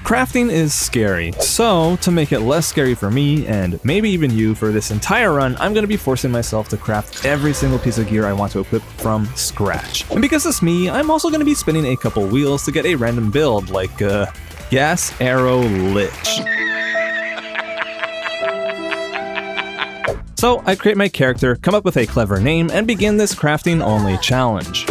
Crafting is scary, so to make it less scary for me, and maybe even you for this entire run, I'm going to be forcing myself to craft every single piece of gear I want to equip from scratch. And because it's me, I'm also going to be spinning a couple wheels to get a random build like Gas Arrow Lich. So I create my character, come up with a clever name, and begin this crafting only challenge.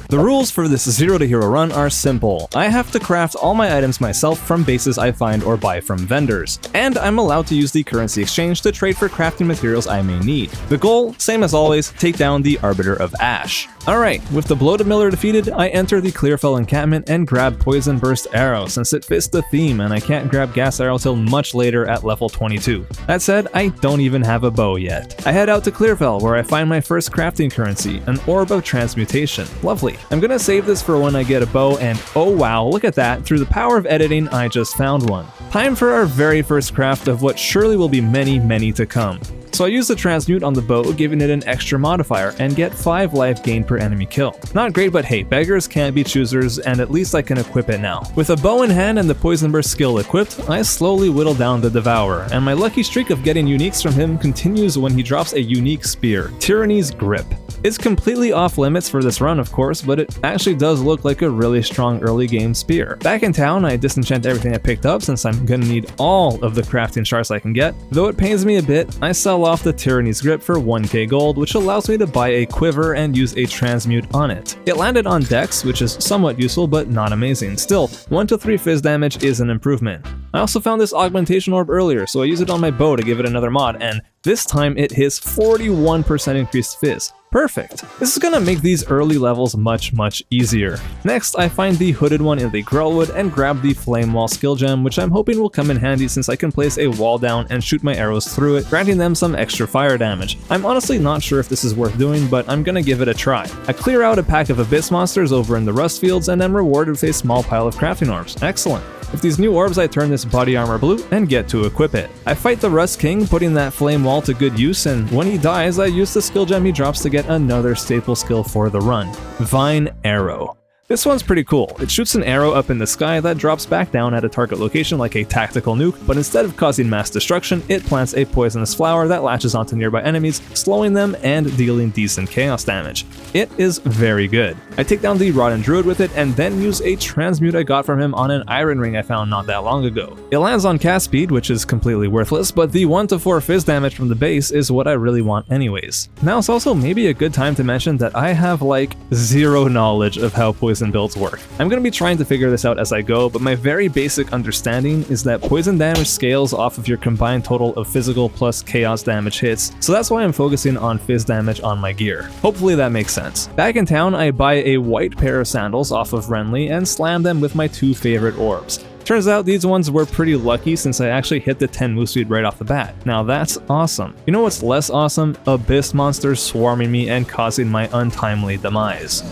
The rules for this 0 to hero run are simple. I have to craft all my items myself from bases I find or buy from vendors, and I'm allowed to use the currency exchange to trade for crafting materials I may need. The goal, same as always, take down the Arbiter of Ash. Alright, with the Bloated Miller defeated, I enter the Clearfell encampment and grab Poison Burst Arrow since it fits the theme and I can't grab Gas Arrow till much later at level 22. That said, I don't even have a bow yet. I head out to Clearfell where I find my first crafting currency, an Orb of Transmutation. Lovely. I'm gonna save this for when I get a bow, and oh wow, look at that, through the power of editing I just found one. Time for our very first craft of what surely will be many to come. So I use the transmute on the bow, giving it an extra modifier, and get 5 life gain per enemy kill. Not great, but hey, beggars can't be choosers, and at least I can equip it now. With a bow in hand and the Poison Burst skill equipped, I slowly whittle down the Devourer, and my lucky streak of getting uniques from him continues when he drops a unique spear, Tyranny's Grip. It's completely off limits for this run, of course, but it actually does look like a really strong early game spear. Back in town, I disenchant everything I picked up since I'm gonna need all of the crafting shards I can get. Though it pains me a bit, I sell off the Tyranny's Grip for 1k gold, which allows me to buy a quiver and use a transmute on it. It landed on Dex, which is somewhat useful but not amazing. Still, 1 to 3 fizz damage is an improvement. I also found this augmentation orb earlier, so I use it on my bow to give it another mod, and this time it hits 41% increased fizz. Perfect. This is gonna make these early levels much easier. Next, I find the hooded one in the Grellwood and grab the Flame Wall skill gem, which I'm hoping will come in handy since I can place a wall down and shoot my arrows through it, granting them some extra fire damage. I'm honestly not sure if this is worth doing, but I'm gonna give it a try. I clear out a pack of Abyss monsters over in the Rust Fields and am rewarded with a small pile of crafting orbs. Excellent. With these new orbs, I turn this body armor blue and get to equip it. I fight the Rust King, putting that flame wall to good use, and when he dies, I use the skill gem he drops to get another staple skill for the run, Vine Arrow. This one's pretty cool. It shoots an arrow up in the sky that drops back down at a target location like a tactical nuke, but instead of causing mass destruction, it plants a poisonous flower that latches onto nearby enemies, slowing them and dealing decent chaos damage. It is very good. I take down the Rotten Druid with it and then use a transmute I got from him on an iron ring I found not that long ago. It lands on cast speed, which is completely worthless, but the 1 to 4 fizz damage from the base is what I really want anyways. Now it's also maybe a good time to mention that I have like 0 knowledge of how poison builds work. I'm going to be trying to figure this out as I go, but my very basic understanding is that poison damage scales off of your combined total of physical plus chaos damage hits, so that's why I'm focusing on fizz damage on my gear. Hopefully that makes sense. Back in town, I buy a white pair of sandals off of Renly and slam them with my 2 favorite orbs. Turns out these ones were pretty lucky since I actually hit the 10 move speed right off the bat. Now that's awesome. You know what's less awesome? Abyss monsters swarming me and causing my untimely demise.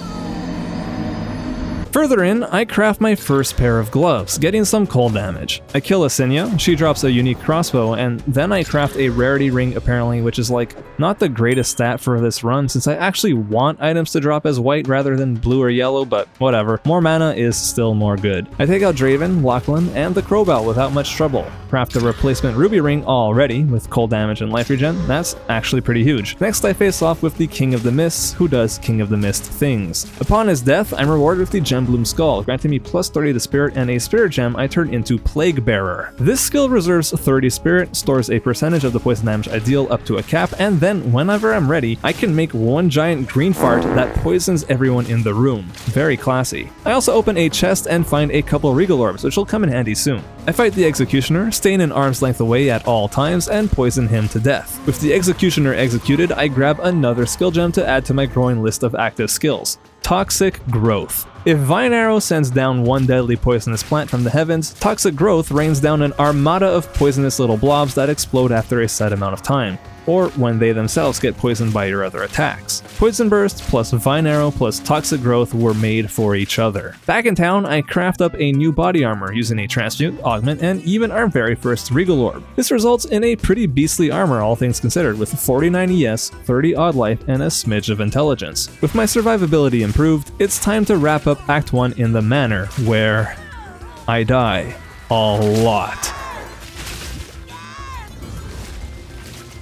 Further in, I craft my first pair of gloves, getting some cold damage. I kill Asinia, she drops a unique crossbow, and then I craft a rarity ring apparently, which is like not the greatest stat for this run since I actually want items to drop as white rather than blue or yellow, but whatever. More mana is still more good. I take out Draven, Lachlan, and the Crowbell without much trouble. Craft a replacement ruby ring already with cold damage and life regen. That's actually pretty huge. Next I face off with the King of the Mists, who does King of the Mist things. Upon his death, I'm rewarded with the Gem Bloom Skull, granting me plus 30 to spirit and a spirit gem I turn into Plague Bearer. This skill reserves 30 spirit, stores a percentage of the poison damage I deal up to a cap, and then whenever I'm ready, I can make one giant green fart that poisons everyone in the room. Very classy. I also open a chest and find a couple Regal Orbs, which will come in handy soon. I fight the Executioner, staying an arm's length away at all times, and poison him to death. With the Executioner executed, I grab another skill gem to add to my growing list of active skills. Toxic Growth. If Vine Arrow sends down one deadly poisonous plant from the heavens, Toxic Growth rains down an armada of poisonous little blobs that explode after a set amount of time, or when they themselves get poisoned by your other attacks. Poison Burst plus Vine Arrow plus Toxic Growth were made for each other. Back in town, I craft up a new body armor using a Transmute, Augment, and even our very first Regal Orb. This results in a pretty beastly armor all things considered, with 49 ES, 30 odd life, and a smidge of intelligence. With my survivability improved, it's time to wrap up Act 1 in the manner where I die. a lot.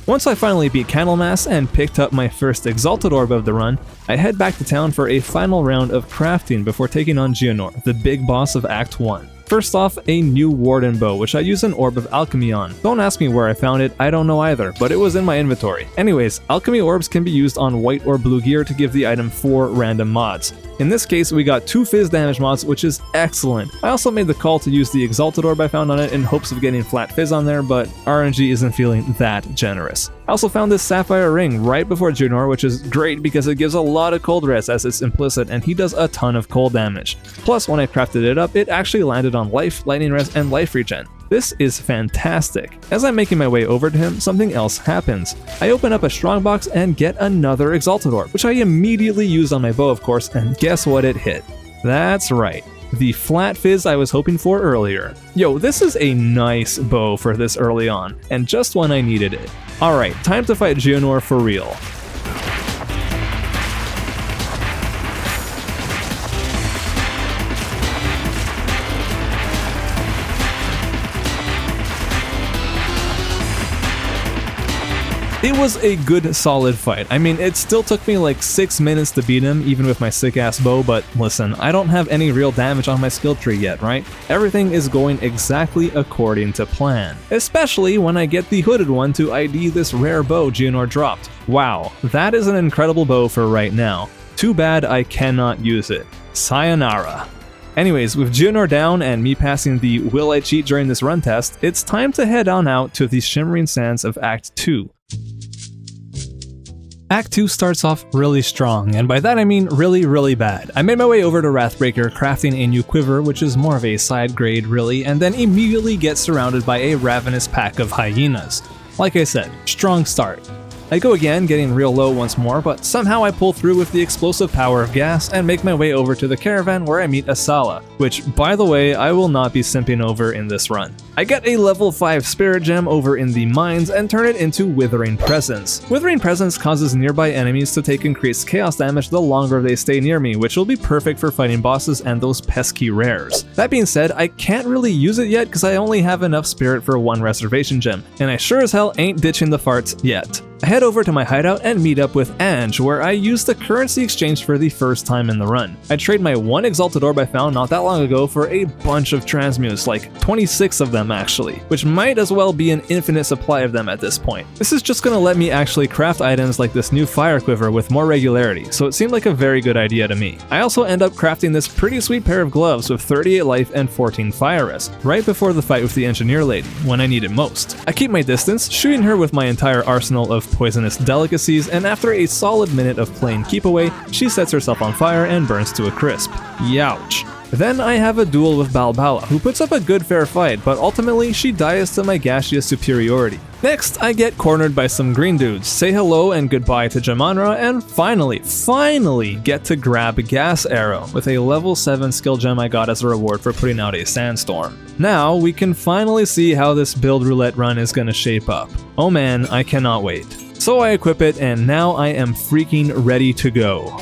Once I finally beat Candlemas and picked up my first Exalted Orb of the run, I head back to town for a final round of crafting before taking on Geonor, the big boss of Act 1. First off, a new Warden bow, which I use an Orb of Alchemy on. Don't ask me where I found it, I don't know either, but it was in my inventory. Anyways, Alchemy Orbs can be used on white or blue gear to give the item 4 random mods. In this case, we got 2 Fizz damage mods, which is excellent. I also made the call to use the Exalted Orb I found on it in hopes of getting flat Fizz on there, but RNG isn't feeling that generous. I also found this Sapphire Ring right before Geonor, which is great because it gives a lot of cold res as it's implicit and he does a ton of cold damage. Plus, when I crafted it up, it actually landed on life, lightning res, and life regen. This is fantastic. As I'm making my way over to him, something else happens. I open up a strongbox and get another Exalted Orb, which I immediately use on my bow of course, and guess what it hit? That's right, the flat Fizz I was hoping for earlier. Yo, this is a nice bow for this early on, and just when I needed it. Alright, time to fight Geonor for real. It was a good solid fight. I mean, it still took me like 6 minutes to beat him, even with my sick ass bow, but listen, I don't have any real damage on my skill tree yet, right? Everything is going exactly according to plan. Especially when I get the hooded one to ID this rare bow Geonor dropped. Wow, that is an incredible bow for right now. Too bad I cannot use it. Sayonara. Anyways, with Geonor down and me passing the will I cheat during this run test, it's time to head on out to the shimmering sands of Act 2. Act 2 starts off really strong, and by that I mean really bad. I made my way over to Wrathbreaker, crafting a new quiver, which is more of a side grade really, and then immediately get surrounded by a ravenous pack of hyenas. Like I said, strong start. I go again, getting real low once more, but somehow I pull through with the explosive power of gas and make my way over to the caravan where I meet Asala, which, by the way, I will not be simping over in this run. I get a level 5 spirit gem over in the mines and turn it into Withering Presence. Withering Presence causes nearby enemies to take increased chaos damage the longer they stay near me, which will be perfect for fighting bosses and those pesky rares. That being said, I can't really use it yet because I only have enough spirit for 1 reservation gem, and I sure as hell ain't ditching the farts yet. I head over to my hideout and meet up with Ange, where I use the currency exchange for the first time in the run. I trade my 1 Exalted Orb I found not that long ago for a bunch of transmutes, like 26 of them actually, which might as well be an infinite supply of them at this point. This is just gonna let me actually craft items like this new fire quiver with more regularity, so it seemed like a very good idea to me. I also end up crafting this pretty sweet pair of gloves with 38 life and 14 fire res, right before the fight with the engineer lady, when I need it most. I keep my distance, shooting her with my entire arsenal of poisonous delicacies, and after a solid minute of playing keep away, she sets herself on fire and burns to a crisp. Youch. Then I have a duel with Balbala, who puts up a good fair fight, but ultimately she dies to my gaseous superiority. Next, I get cornered by some green dudes, say hello and goodbye to Jamanra, and finally get to grab Gas Arrow with a level 7 skill gem I got as a reward for putting out a sandstorm. Now, we can finally see how this build roulette run is gonna shape up. Oh man, I cannot wait. So I equip it, and now I am freaking ready to go.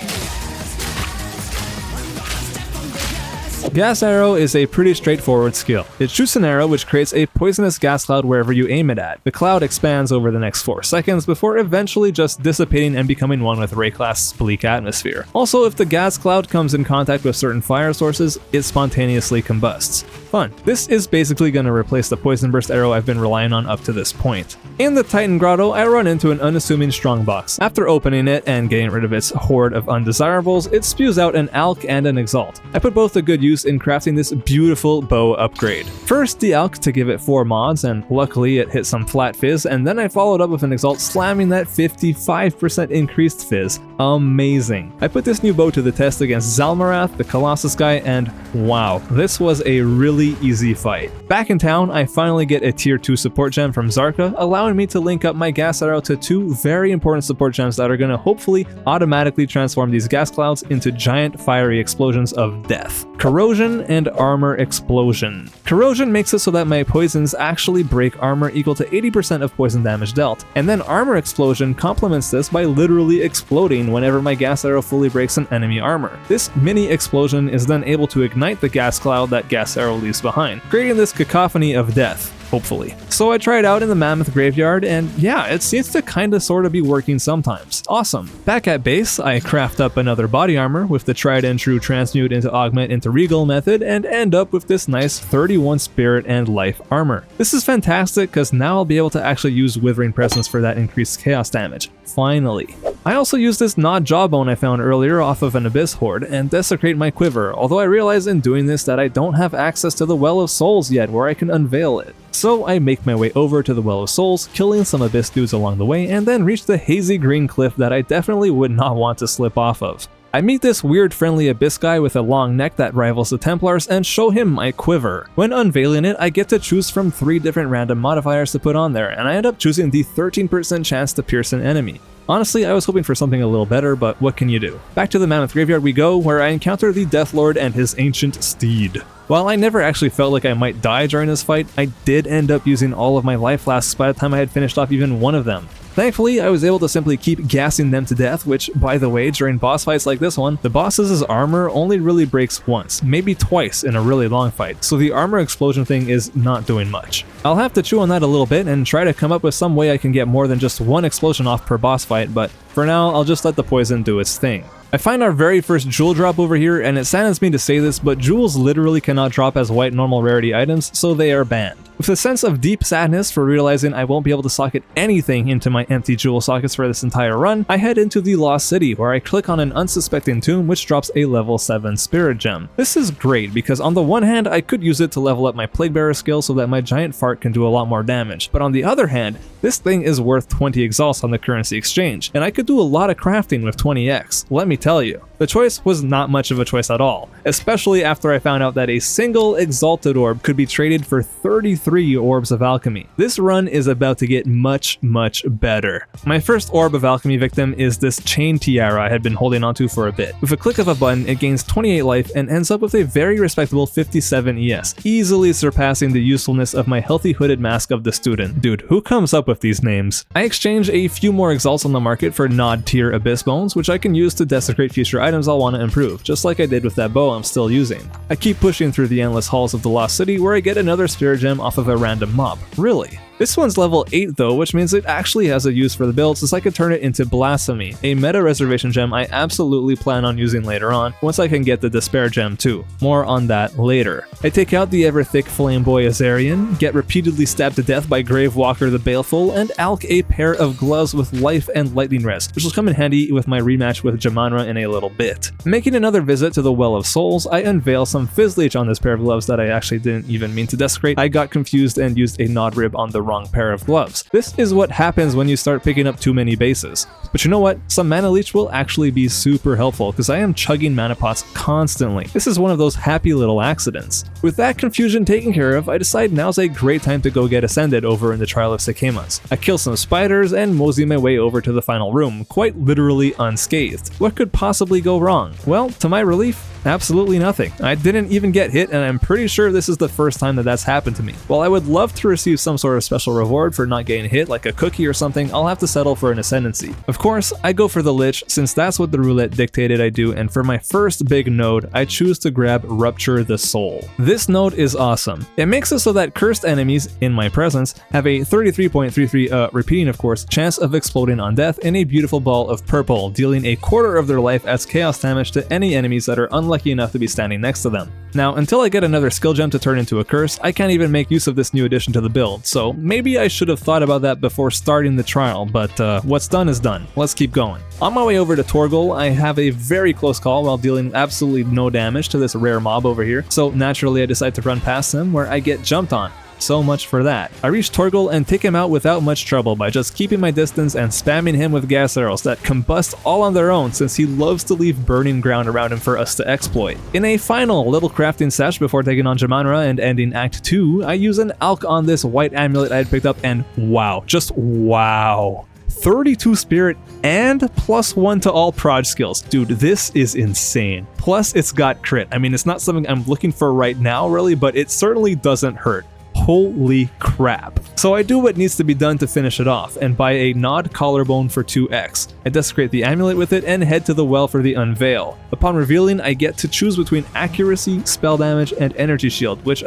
Gas Arrow is a pretty straightforward skill. It shoots an arrow which creates a poisonous gas cloud wherever you aim it at. The cloud expands over the next 4 seconds before eventually just dissipating and becoming one with Rayclass's bleak atmosphere. Also, if the gas cloud comes in contact with certain fire sources, it spontaneously combusts. Fun. This is basically going to replace the poison burst arrow I've been relying on up to this point. In the Titan Grotto, I run into an unassuming strongbox. After opening it and getting rid of its horde of undesirables, it spews out an Alk and an Exalt. I put both to good use in crafting this beautiful bow upgrade. First the Alk to give it 4 mods, and luckily it hit some flat fizz, and then I followed up with an Exalt slamming that 55% increased fizz. Amazing. I put this new bow to the test against Zalmarath, the Colossus guy, and wow, this was a really easy fight. Back in town, I finally get a tier 2 support gem from Zarka, allowing me to link up my Gas Arrow to 2 very important support gems that are gonna hopefully automatically transform these gas clouds into giant fiery explosions of death. Corrosion and Armor Explosion. Corrosion makes it so that my poisons actually break armor equal to 80% of poison damage dealt, and then Armor Explosion complements this by literally exploding whenever my Gas Arrow fully breaks an enemy armor. This mini explosion is then able to ignite the gas cloud that Gas Arrow leaves leaves behind, creating this cacophony of death. Hopefully. So I tried out in the Mammoth Graveyard, and yeah, it seems to kinda sorta be working sometimes. Awesome. Back at base, I craft up another body armor with the tried and true transmute into augment into regal method, and end up with this nice 31 spirit and life armor. This is fantastic because now I'll be able to actually use Withering Presence for that increased chaos damage. Finally. I also used this Gnawed Jawbone I found earlier off of an Abyss Horde and desecrate my quiver, although I realize in doing this that I don't have access to the Well of Souls yet where I can unveil it. So I make my way over to the Well of Souls, killing some Abyss dudes along the way, and then reach the hazy green cliff that I definitely would not want to slip off of. I meet this weird friendly Abyss guy with a long neck that rivals the Templars and show him my quiver. When unveiling it, I get to choose from 3 different random modifiers to put on there, and I end up choosing the 13% chance to pierce an enemy. Honestly, I was hoping for something a little better, but what can you do? Back to the Mammoth Graveyard we go, where I encounter the Deathlord and his ancient steed. While I never actually felt like I might die during this fight, I did end up using all of my life flasks by the time I had finished off even one of them. Thankfully, I was able to simply keep gassing them to death, which, by the way, during boss fights like this one, the boss's armor only really breaks once, maybe twice in a really long fight, so the armor explosion thing is not doing much. I'll have to chew on that a little bit and try to come up with some way I can get more than just 1 explosion off per boss fight, but for now, I'll just let the poison do its thing. I find our very first jewel drop over here, and it saddens me to say this, but jewels literally cannot drop as white normal rarity items, so they are banned. With a sense of deep sadness for realizing I won't be able to socket anything into my empty jewel sockets for this entire run, I head into the Lost City, where I click on an unsuspecting tomb which drops a level 7 spirit gem. This is great because on the one hand I could use it to level up my Plaguebearer skill so that my giant fart can do a lot more damage, but on the other hand, this thing is worth 20 exalts on the currency exchange, and I could do a lot of crafting with 20x, let me tell you. The choice was not much of a choice at all, especially after I found out that a single Exalted Orb could be traded for 33 Orbs of Alchemy. This run is about to get much better. My first Orb of Alchemy victim is this Chain Tiara I had been holding onto for a bit. With a click of a button, it gains 28 life and ends up with a very respectable 57 ES, easily surpassing the usefulness of my Healthy Hooded Mask of the Student. Dude, who comes up with these names? I exchange a few more exalts on the market for Nod Tier Abyss Bones, which I can use to desecrate future items I'll want to improve, just like I did with that bow I'm still using. I keep pushing through the endless halls of the Lost City where I get another spirit gem off of a random mob. Really? This one's level 8 though, which means it actually has a use for the build since I could turn it into Blasphemy, a meta reservation gem I absolutely plan on using later on, once I can get the Despair gem too. More on that later. I take out the ever-thick Flameboy Azarian, get repeatedly stabbed to death by Gravewalker the Baleful, and alch a pair of gloves with life and lightning rest, which will come in handy with my rematch with Jamanra in a little bit. Making another visit to the Well of Souls, I unveil some Fizzleech on this pair of gloves that I actually didn't even mean to desecrate. I got confused and used a Nod Rib on the wrong pair of gloves. This is what happens when you start picking up too many bases. But you know what? Some Mana Leech will actually be super helpful because I am chugging mana pots constantly. This is one of those happy little accidents. With that confusion taken care of, I decide now's a great time to go get ascended over in the Trial of Sekemas. I kill some spiders and mosey my way over to the final room, quite literally unscathed. What could possibly go wrong? Well, to my relief, absolutely nothing. I didn't even get hit, and I'm pretty sure this is the first time that that's happened to me. While I would love to receive some sort of special reward for not getting hit, like a cookie or something, I'll have to settle for an Ascendancy. Of course, I go for the Lich, since that's what the roulette dictated I do, and for my first big node, I choose to grab Rupture the Soul. This node is awesome. It makes it so that cursed enemies, in my presence, have a 33.33, repeating of course, chance of exploding on death in a beautiful ball of purple, dealing a quarter of their life as chaos damage to any enemies that are unlucky enough to be standing next to them. Now, until I get another skill gem to turn into a curse, I can't even make use of this new addition to the build, so maybe I should have thought about that before starting the trial, but what's done is done. Let's keep going. On my way over to Torgal, I have a very close call while dealing absolutely no damage to this rare mob over here, so naturally I decide to run past him where I get jumped on. So much for that. I reach Torgal and take him out without much trouble by just keeping my distance and spamming him with gas arrows that combust all on their own since he loves to leave burning ground around him for us to exploit. In a final little crafting sesh before taking on Jamanra and ending Act 2, I use an alch on this white amulet I had picked up and wow, just wow. 32 spirit and +1 to all proj skills. Dude, this is insane. Plus it's got crit. I mean, it's not something I'm looking for right now really, but it certainly doesn't hurt. holy crap. So I do what needs to be done to finish it off, and buy a Nod Collarbone for 2x. I desecrate the amulet with it and head to the well for the Unveil. Upon revealing, I get to choose between accuracy, spell damage, and energy shield, which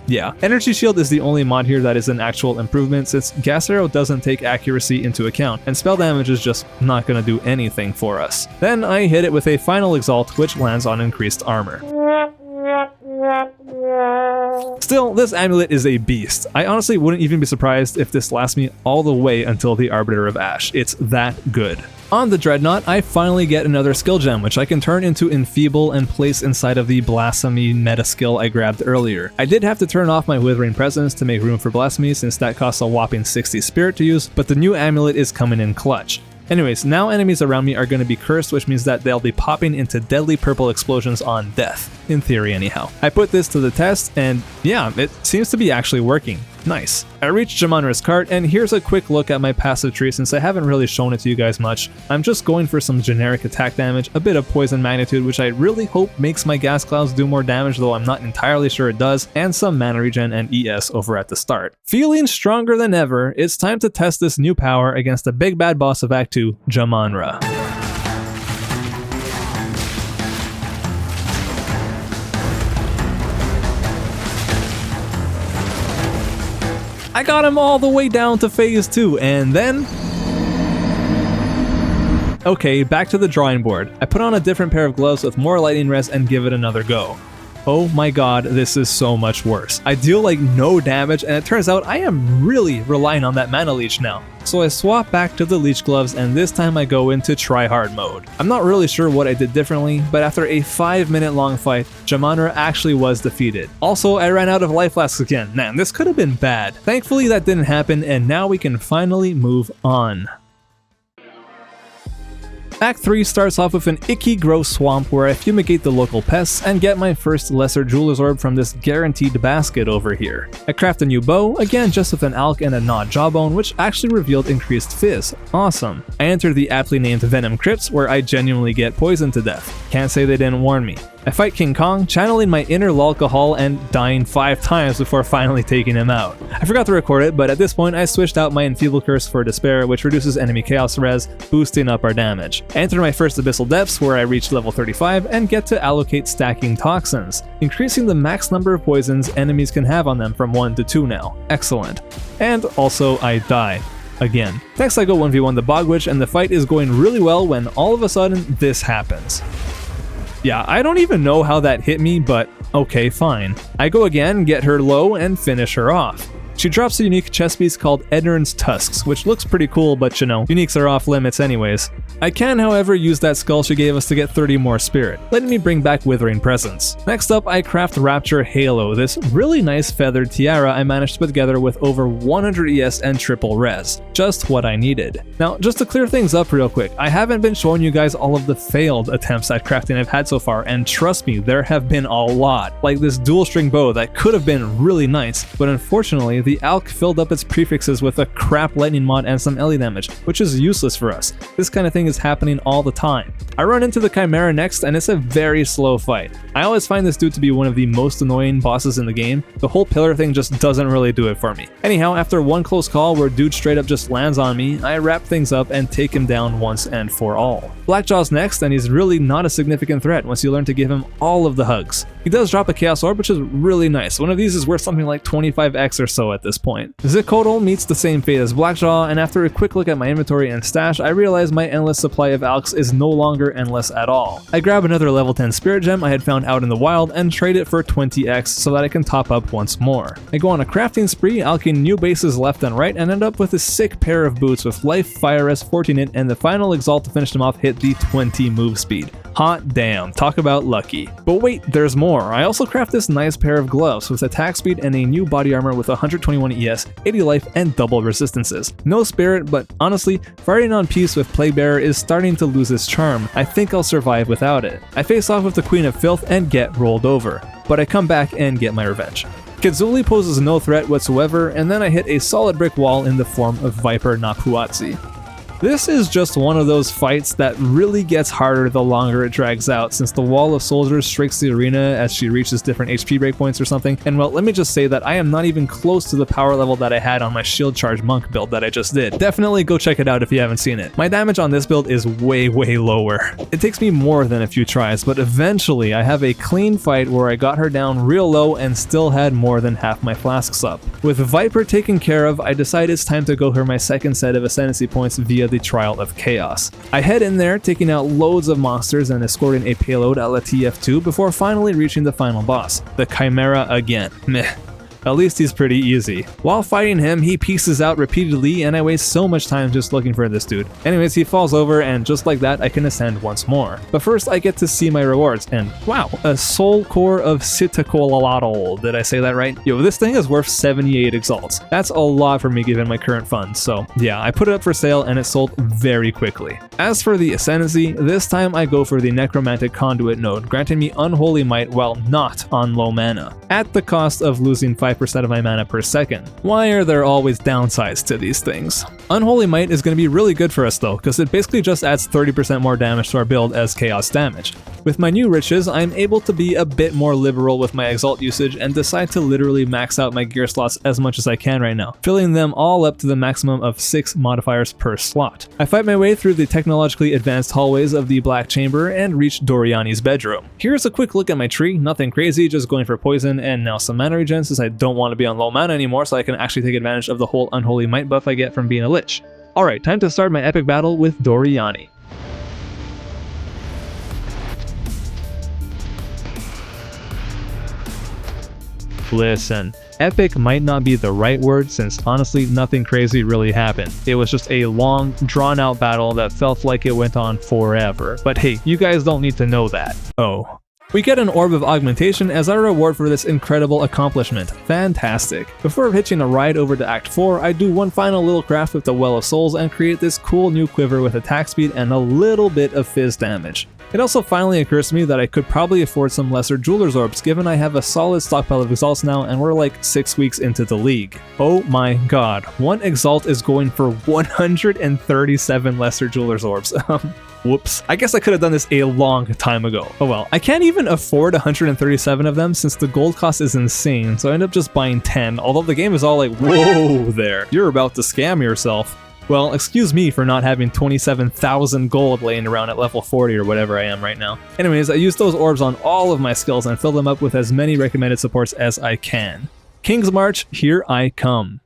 yeah. Energy shield is the only mod here that is an actual improvement, since Gas Arrow doesn't take accuracy into account, and spell damage is just not gonna do anything for us. Then I hit it with a final Exalt, which lands on increased armor. Still, this amulet is a beast. I honestly wouldn't even be surprised if this lasts me all the way until the Arbiter of Ash. It's that good. On the Dreadnought, I finally get another skill gem, which I can turn into Enfeeble and place inside of the Blasphemy meta skill I grabbed earlier. I did have to turn off my Withering Presence to make room for Blasphemy, since that costs a whopping 60 spirit to use, but the new amulet is coming in clutch. Anyways, now enemies around me are going to be cursed, which means that they'll be popping into deadly purple explosions on death. In theory anyhow. I put this to the test, and yeah, it seems to be actually working. Nice. I reached Jamanra's cart, and here's a quick look at my passive tree since I haven't really shown it to you guys much. I'm just going for some generic attack damage, a bit of poison magnitude, which I really hope makes my gas clouds do more damage, though I'm not entirely sure it does, and some mana regen and ES over at the start. Feeling stronger than ever, it's time to test this new power against the big bad boss of Act 2, Jamanra. I got him all the way down to phase 2, and then... Okay, back to the drawing board. I put on a different pair of gloves with more lightning res and give it another go. Oh my god, this is so much worse. I deal like no damage, and it turns out I am really relying on that mana leech now. So I swap back to the leech gloves, and this time I go into try-hard mode. I'm not really sure what I did differently, but after a 5-minute long fight, Jamanra actually was defeated. Also, I ran out of life flasks again. Man, this could have been bad. Thankfully that didn't happen, and now we can finally move on. Act 3 starts off with an icky, gross swamp where I fumigate the local pests and get my first Lesser Jeweler's Orb from this guaranteed basket over here. I craft a new bow, again just with an Alk and a Nod Jawbone, which actually revealed increased fizz. Awesome. I enter the aptly named Venom Crypts where I genuinely get poisoned to death. Can't say they didn't warn me. I fight King Kong, channeling my inner Lolcahol and dying 5 times before finally taking him out. I forgot to record it, but at this point I switched out my Enfeeble Curse for Despair, which reduces enemy chaos res, boosting up our damage. I enter my first Abyssal Depths where I reach level 35 and get to allocate stacking toxins, increasing the max number of poisons enemies can have on them from 1 to 2 now. Excellent. And also I die. Again. Next I go 1v1 the Bog Witch, and the fight is going really well when all of a sudden this happens. Yeah, I don't even know how that hit me, but okay, fine. I go again, get her low, and finish her off. She drops a unique chest piece called Edern's Tusks, which looks pretty cool, but you know, uniques are off limits anyways. I can, however, use that skull she gave us to get 30 more spirit, letting me bring back Withering Presence. Next up, I craft Rapture Halo, this really nice feathered tiara I managed to put together with over 100 ES and triple res. Just what I needed. Now, just to clear things up real quick, I haven't been showing you guys all of the failed attempts at crafting I've had so far, and trust me, there have been a lot. Like this dual string bow that could have been really nice, but unfortunately, the Alk filled up its prefixes with a crap lightning mod and some LE damage, which is useless for us. This kind of thing is happening all the time. I run into the Chimera next, and it's a very slow fight. I always find this dude to be one of the most annoying bosses in the game. The whole pillar thing just doesn't really do it for me. Anyhow, after one close call where dude straight up just lands on me, I wrap things up and take him down once and for all. Blackjaw's next, and he's really not a significant threat once you learn to give him all of the hugs. He does drop a Chaos Orb, which is really nice. One of these is worth something like 25x or so at this point. Zicodal meets the same fate as Blackjaw, and after a quick look at my inventory and stash, I realize my endless supply of Alks is no longer endless at all. I grab another level 10 Spirit Gem I had found out in the wild and trade it for 20x so that I can top up once more. I go on a crafting spree, alking new bases left and right, and end up with a sick pair of boots with life, fire res, 14 int, and the final exalt to finish them off hit the 20 move speed. Hot damn, talk about lucky. But wait, there's more. I also craft this nice pair of gloves with attack speed and a new body armor with 121 ES, 80 life, and double resistances. No spirit, but honestly, fighting on peace with Plaguebearer is starting to lose its charm. I think I'll survive without it. I face off with the Queen of Filth and get rolled over, but I come back and get my revenge. Kizuli poses no threat whatsoever, and then I hit a solid brick wall in the form of Viper Napuatzi. This is just one of those fights that really gets harder the longer it drags out, since the wall of soldiers strikes the arena as she reaches different HP breakpoints or something, and well, let me just say that I am not even close to the power level that I had on my shield charge monk build that I just did. Definitely go check it out if you haven't seen it. My damage on this build is way lower. It takes me more than a few tries, but eventually I have a clean fight where I got her down real low and still had more than half my flasks up. With Viper taken care of, I decide it's time to go for my second set of Ascendancy points via the Trial of Chaos. I head in there, taking out loads of monsters and escorting a payload at la TF2 before finally reaching the final boss, the Chimera again. Meh. At least he's pretty easy. While fighting him, he pieces out repeatedly and I waste so much time just looking for this dude. Anyways, he falls over and just like that I can ascend once more. But first I get to see my rewards and wow, a soul core of Citacolatl. Did I say that right? Yo, this thing is worth 78 exalts. That's a lot for me given my current funds, so yeah, I put it up for sale and it sold very quickly. As for the Ascendancy, this time I go for the Necromantic Conduit node, granting me Unholy Might while not on low mana, at the cost of losing 5% of my mana per second. Why are there always downsides to these things? Unholy Might is going to be really good for us though, because it basically just adds 30% more damage to our build as chaos damage. With my new riches, I'm able to be a bit more liberal with my exalt usage and decide to literally max out my gear slots as much as I can right now, filling them all up to the maximum of 6 modifiers per slot. I fight my way through the technologically advanced hallways of the Black Chamber and reach Doriani's bedroom. Here's a quick look at my tree, nothing crazy, just going for poison and now some mana regen since I don't want to be on low mana anymore so I can actually take advantage of the whole Unholy Might buff I get from being a Lich. Alright, time to start my epic battle with Doriani. Listen, epic might not be the right word since honestly nothing crazy really happened. It was just a long, drawn out battle that felt like it went on forever. But hey, you guys don't need to know that. Oh. We get an Orb of Augmentation as our reward for this incredible accomplishment. Fantastic. Before hitching a ride over to Act 4, I do one final little craft with the Well of Souls and create this cool new quiver with attack speed and a little bit of fizz damage. It also finally occurs to me that I could probably afford some lesser Jeweler's Orbs given I have a solid stockpile of Exalts now and we're like 6 weeks into the league. Oh my god, one Exalt is going for 137 lesser Jeweler's Orbs. Whoops. I guess I could have done this a long time ago. Oh well. I can't even afford 137 of them since the gold cost is insane, so I end up just buying 10, although the game is all like, whoa there, you're about to scam yourself. Well, excuse me for not having 27,000 gold laying around at level 40 or whatever I am right now. Anyways, I use those orbs on all of my skills and fill them up with as many recommended supports as I can. King's March, here I come.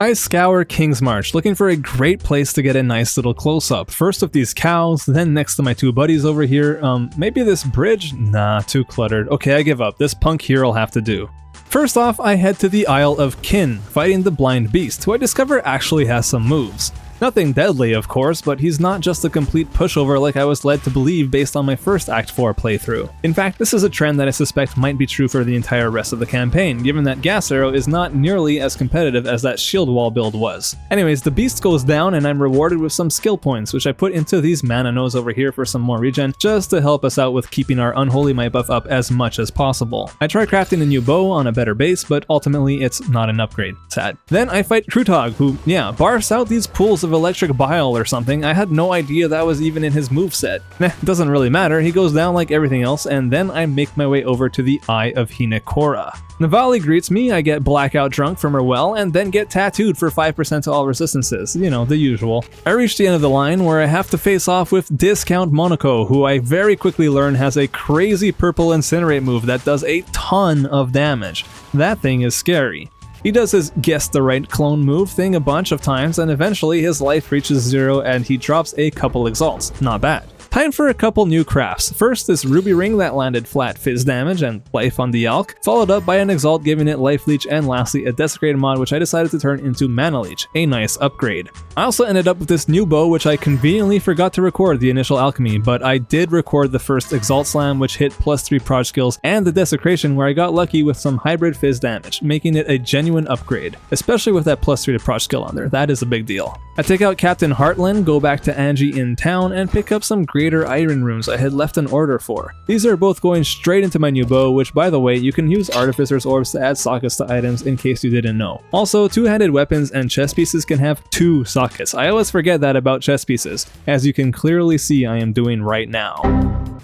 I scour King's March, looking for a great place to get a nice little close-up. First with these cows, then next to my two buddies over here. Maybe this bridge? Nah, too cluttered. Okay, I give up. This punk here will have to do. First off, I head to the Isle of Kin, fighting the Blind Beast, who I discover actually has some moves. Nothing deadly, of course, but he's not just a complete pushover like I was led to believe based on my first Act 4 playthrough. In fact, this is a trend that I suspect might be true for the entire rest of the campaign, given that Gas Arrow is not nearly as competitive as that shield wall build was. Anyways, the beast goes down and I'm rewarded with some skill points, which I put into these mana nodes over here for some more regen, just to help us out with keeping our Unholy Might buff up as much as possible. I try crafting a new bow on a better base, but ultimately it's not an upgrade. Sad. Then I fight Krutog, who, yeah, barfs out these pools of electric bile or something. I had no idea that was even in his moveset. Doesn't really matter, he goes down like everything else, and then I make my way over to the Eye of Hinekora. Navali greets me, I get blackout drunk from her well, and then get tattooed for 5% to all resistances. You know, the usual. I reach the end of the line where I have to face off with Discount Monaco, who I very quickly learn has a crazy purple incinerate move that does a ton of damage. That thing is scary. He does his guess the right clone move thing a bunch of times and eventually his life reaches 0 and he drops a couple exalts. Not bad. Time for a couple new crafts. First, this ruby ring that landed flat fizz damage and life on the Elk, followed up by an exalt giving it life leech, and lastly a desecrated mod which I decided to turn into mana leech, a nice upgrade. I also ended up with this new bow which I conveniently forgot to record the initial alchemy, but I did record the first exalt slam which hit +3 proj skills and the desecration where I got lucky with some hybrid fizz damage, making it a genuine upgrade, especially with that +3 to proj skill on there. That is a big deal. I take out Captain Heartland, go back to Angie in town, and pick up some greater iron runes I had left an order for. These are both going straight into my new bow, which by the way, you can use Artificer's Orbs to add sockets to items in case you didn't know. Also, two-handed weapons and chest pieces can have 2 sockets. I always forget that about chest pieces, as you can clearly see I am doing right now.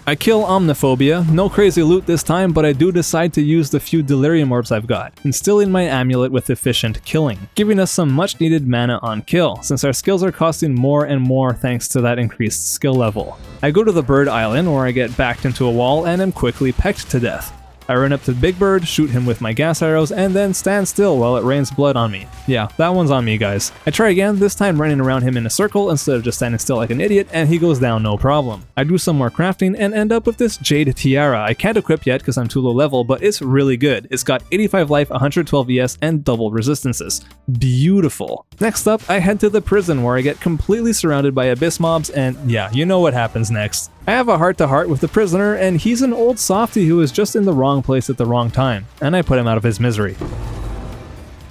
I kill Omniphobia, no crazy loot this time, but I do decide to use the few Delirium Orbs I've got, instilling my amulet with efficient killing, giving us some much needed mana on kill, since our skills are costing more and more thanks to that increased skill level. I go to the Bird Island where I get backed into a wall and am quickly pecked to death. I run up to Big Bird, shoot him with my gas arrows, and then stand still while it rains blood on me. Yeah, that one's on me, guys. I try again, this time running around him in a circle instead of just standing still like an idiot, and he goes down no problem. I do some more crafting and end up with this Jade Tiara. I can't equip yet because I'm too low level, but it's really good. It's got 85 life, 112 ES, and double resistances. Beautiful. Next up, I head to the prison where I get completely surrounded by abyss mobs, and yeah, you know what happens next. I have a heart-to-heart with the prisoner, and he's an old softy who is just in the wrong place at the wrong time, and I put him out of his misery.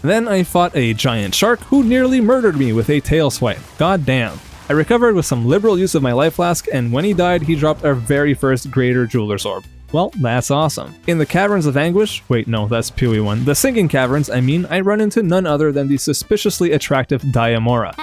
Then I fought a giant shark who nearly murdered me with a tail swipe. God damn. I recovered with some liberal use of my life flask, and when he died, he dropped our very first Greater Jeweler's Orb. Well, that's awesome. In the Caverns of Anguish, wait no, that's PoE1, the Sinking Caverns, I run into none other than the suspiciously attractive Diamora.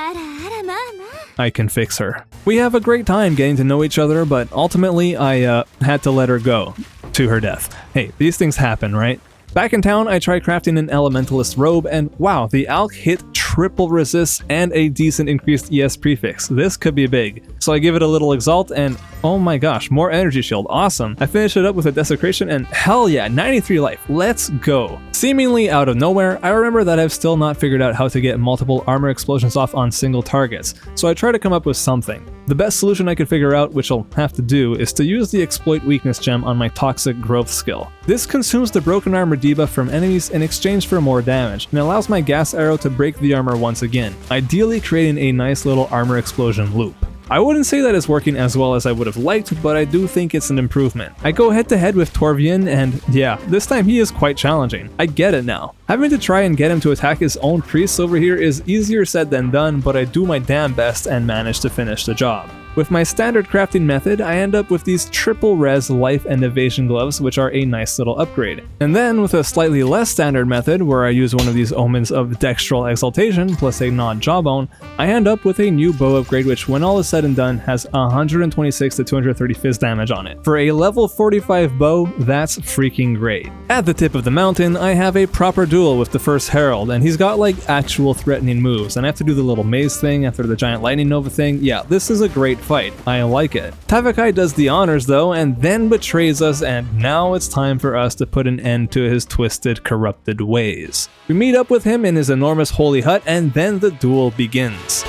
I can fix her. We have a great time getting to know each other, but ultimately I had to let her go. To her death. Hey, these things happen, right? Back in town, I try crafting an Elementalist robe, and wow, the Alch hit triple resists and a decent increased ES prefix. This could be big. So I give it a little exalt, and oh my gosh, more energy shield, awesome. I finish it up with a desecration, and hell yeah, 93 life, let's go. Seemingly out of nowhere, I remember that I've still not figured out how to get multiple armor explosions off on single targets, so I try to come up with something. The best solution I could figure out, which I'll have to do, is to use the Exploit Weakness gem on my Toxic Growth skill. This consumes the Broken Armor debuff from enemies in exchange for more damage, and allows my Gas Arrow to break the armor once again, ideally creating a nice little armor explosion loop. I wouldn't say that it's working as well as I would have liked, but I do think it's an improvement. I go head to head with Torvian, and yeah, this time he is quite challenging. I get it now. Having to try and get him to attack his own priests over here is easier said than done, but I do my damn best and manage to finish the job. With my standard crafting method, I end up with these triple res life and evasion gloves, which are a nice little upgrade. And then with a slightly less standard method, where I use one of these omens of dextral exaltation plus a gnawed jawbone, I end up with a new bow upgrade which, when all is said and done, has 126 to 230 fizz damage on it. For a level 45 bow, that's freaking great. At the tip of the mountain, I have a proper duel with the first herald, and he's got like actual threatening moves, and I have to do the little maze thing after the giant lightning nova thing. Yeah, this is a great fight. I like it. Tavakai does the honors though, and then betrays us, and now it's time for us to put an end to his twisted, corrupted ways. We meet up with him in his enormous holy hut, and then the duel begins.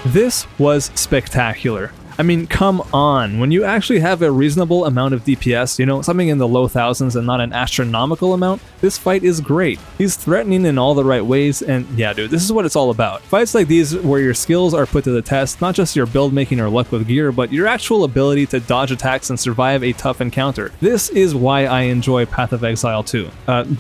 This was spectacular. I mean, come on, when you actually have a reasonable amount of DPS, you know, something in the low thousands and not an astronomical amount, this fight is great. He's threatening in all the right ways, and yeah dude, this is what it's all about. Fights like these where your skills are put to the test, not just your build making or luck with gear, but your actual ability to dodge attacks and survive a tough encounter. This is why I enjoy Path of Exile 2.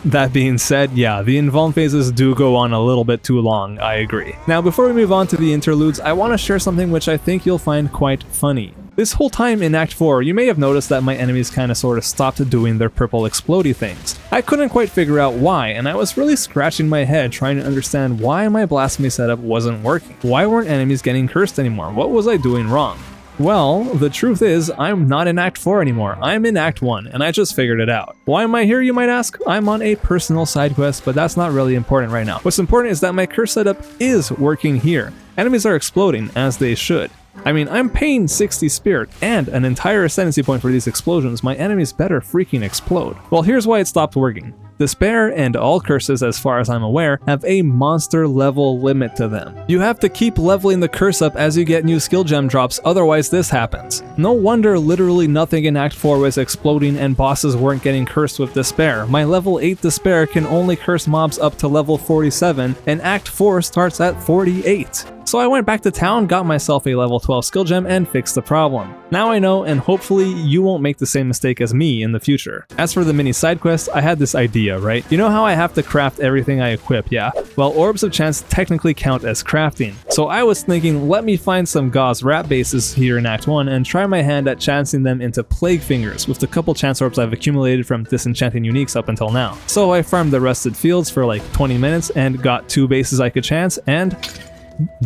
That being said, yeah, the invuln phases do go on a little bit too long, I agree. Now before we move on to the interludes, I want to share something which I think you'll find quite funny. This whole time in Act 4, you may have noticed that my enemies kinda sorta stopped doing their purple explodey things. I couldn't quite figure out why, and I was really scratching my head trying to understand why my blasphemy setup wasn't working. Why weren't enemies getting cursed anymore? What was I doing wrong? Well, the truth is, I'm not in Act 4 anymore. I'm in Act 1, and I just figured it out. Why am I here, you might ask? I'm on a personal side quest, but that's not really important right now. What's important is that my curse setup is working here. Enemies are exploding, as they should. I mean, I'm paying 60 spirit and an entire ascendancy point for these explosions. My enemies better freaking explode. Well, here's why it stopped working. Despair and all curses, as far as I'm aware, have a monster level limit to them. You have to keep leveling the curse up as you get new skill gem drops, otherwise this happens. No wonder literally nothing in Act 4 was exploding and bosses weren't getting cursed with Despair. My level 8 Despair can only curse mobs up to level 47, and Act 4 starts at 48. So I went back to town, got myself a level 12 skill gem, and fixed the problem. Now I know, and hopefully you won't make the same mistake as me in the future. As for the mini side quest, I had this idea, right? You know how I have to craft everything I equip, yeah? Well, Orbs of Chance technically count as crafting. So I was thinking, let me find some Gauze Rat bases here in Act 1 and try my hand at chancing them into Plague Fingers with the couple chance orbs I've accumulated from disenchanting uniques up until now. So I farmed the Rusted Fields for like 20 minutes and got 2 bases I could chance, and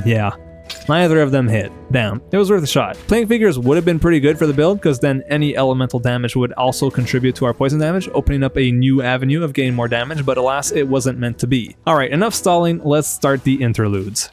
yeah, neither of them hit. Damn, it was worth a shot. Plague Fingers would have been pretty good for the build, because then any elemental damage would also contribute to our poison damage, opening up a new avenue of getting more damage, but alas, it wasn't meant to be. Alright, enough stalling, let's start the interludes.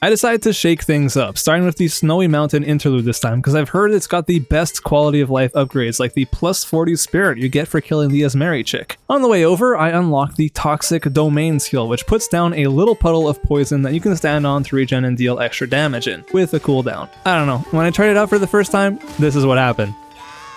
I decided to shake things up, starting with the Snowy Mountain interlude this time, because I've heard it's got the best quality of life upgrades, like the plus 40 spirit you get for killing the Esmeri chick. On the way over, I unlocked the Toxic Domain skill, which puts down a little puddle of poison that you can stand on to regen and deal extra damage in, with a cooldown. I don't know, when I tried it out for the first time, this is what happened.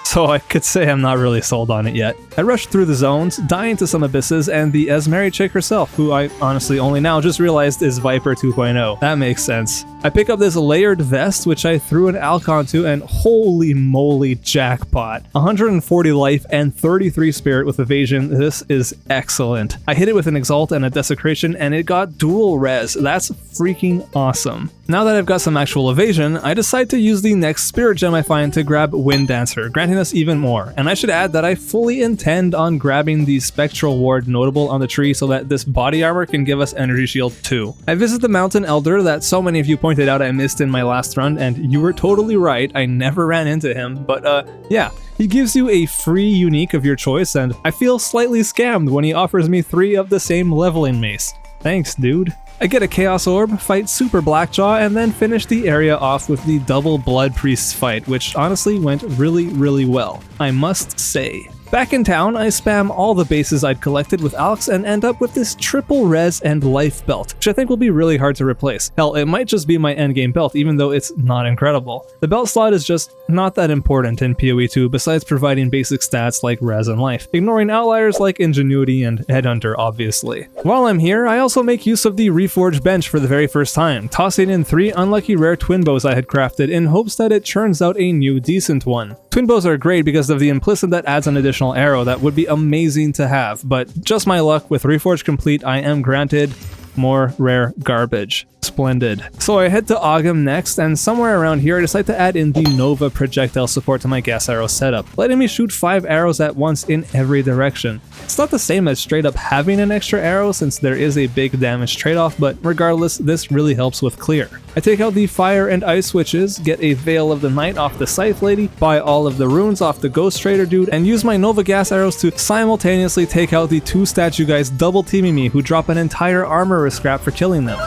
So I could say I'm not really sold on it yet. I rushed through the zones, dying to some abysses, and the Esmeri chick herself, who I honestly only now just realized is Viper 2.0. That makes sense. I pick up this layered vest, which I threw an alch onto, and holy moly, jackpot. 140 life and 33 spirit with evasion. This is excellent. I hit it with an exalt and a desecration, and it got dual res. That's freaking awesome. Now that I've got some actual evasion, I decide to use the next spirit gem I find to grab Wind Dancer, granting us even more. And I should add that I fully intend on grabbing the Spectral Ward notable on the tree so that this body armor can give us energy shield too. I visit the Mountain Elder that so many of you pointed out I missed in my last run, and you were totally right, I never ran into him, but yeah. He gives you a free unique of your choice, and I feel slightly scammed when he offers me 3 of the same leveling mace. Thanks, dude. I get a Chaos Orb, fight Super Blackjaw, and then finish the area off with the double Blood Priests fight, which honestly went really well, I must say. Back in town, I spam all the bases I'd collected with Alex and end up with this triple res and life belt, which I think will be really hard to replace. Hell, it might just be my endgame belt, even though it's not incredible. The belt slot is just not that important in PoE2 besides providing basic stats like res and life, ignoring outliers like Ingenuity and Headhunter obviously. While I'm here, I also make use of the Reforged bench for the very first time, tossing in 3 unlucky rare twin bows I had crafted in hopes that it churns out a new decent one. Twin bows are great because of the implicit that adds an additional arrow that would be amazing to have, but just my luck, with Reforged complete, I am granted more rare garbage. Splendid. So I head to Ogham next, and somewhere around here I decide to add in the Nova projectile support to my Gas Arrow setup, letting me shoot 5 arrows at once in every direction. It's not the same as straight up having an extra arrow since there is a big damage trade-off, but regardless, this really helps with clear. I take out the fire and ice switches, get a Veil of the Night off the Scythe Lady, buy all of the runes off the Ghost Trader dude, and use my Nova Gas Arrows to simultaneously take out the 2 statue guys double teaming me who drop an entire armor scrap for killing them.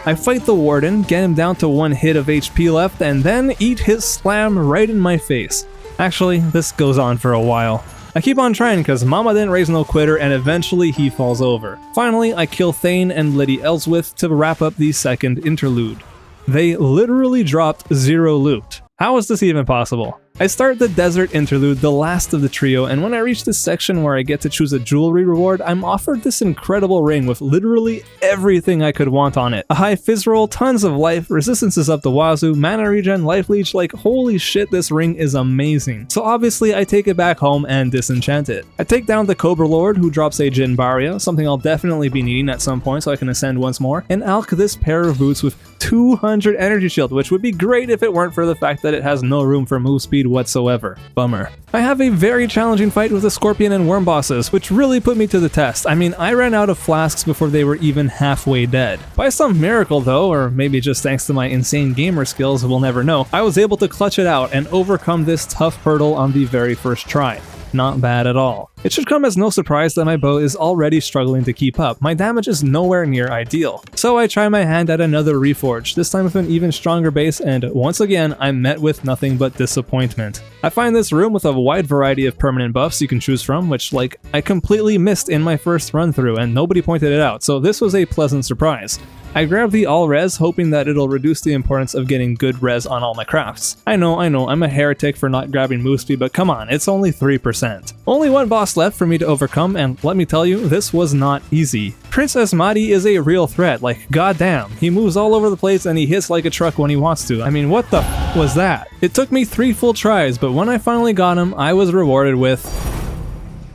I fight the Warden, get him down to 1 hit of HP left, and then eat his slam right in my face. Actually, this goes on for a while. I keep on trying because Mama didn't raise no quitter, and eventually he falls over. Finally, I kill Thane and Lady Elswith to wrap up the second interlude. They literally dropped 0 loot. How is this even possible? I start the desert interlude, the last of the trio, and when I reach this section where I get to choose a jewelry reward, I'm offered this incredible ring with literally everything I could want on it. A high fizz roll, tons of life, resistances up the wazoo, mana regen, life leech, like holy shit, this ring is amazing. So obviously I take it back home and disenchant it. I take down the Cobra Lord who drops a Jin Barria, something I'll definitely be needing at some point so I can ascend once more, and alch this pair of boots with 200 energy shield, which would be great if it weren't for the fact that it has no room for move speed whatsoever. Bummer. I have a very challenging fight with the Scorpion and Worm bosses, which really put me to the test. I mean, I ran out of flasks before they were even halfway dead. By some miracle though, or maybe just thanks to my insane gamer skills, we'll never know, I was able to clutch it out and overcome this tough hurdle on the very first try. Not bad at all. It should come as no surprise that my bow is already struggling to keep up. My damage is nowhere near ideal. So I try my hand at another Reforge, this time with an even stronger base, and once again I'm met with nothing but disappointment. I find this room with a wide variety of permanent buffs you can choose from, which I completely missed in my first run through and nobody pointed it out, so this was a pleasant surprise. I grab the all res hoping that it'll reduce the importance of getting good res on all my crafts. I know, I'm a heretic for not grabbing move speed, but come on, it's only 3%. Only one boss boss left for me to overcome, and let me tell you, this was not easy. Prince Asmadi is a real threat, like goddamn. He moves all over the place and he hits like a truck when he wants to. I mean, what the f was that? It took me 3 full tries, but when I finally got him, I was rewarded with...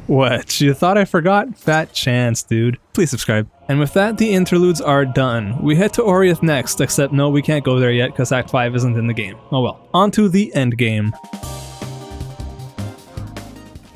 What, you thought I forgot? Fat chance, dude. Please subscribe. And with that, the interludes are done. We head to Oriath next, except no, we can't go there yet because Act 5 isn't in the game. Oh well. On to the endgame.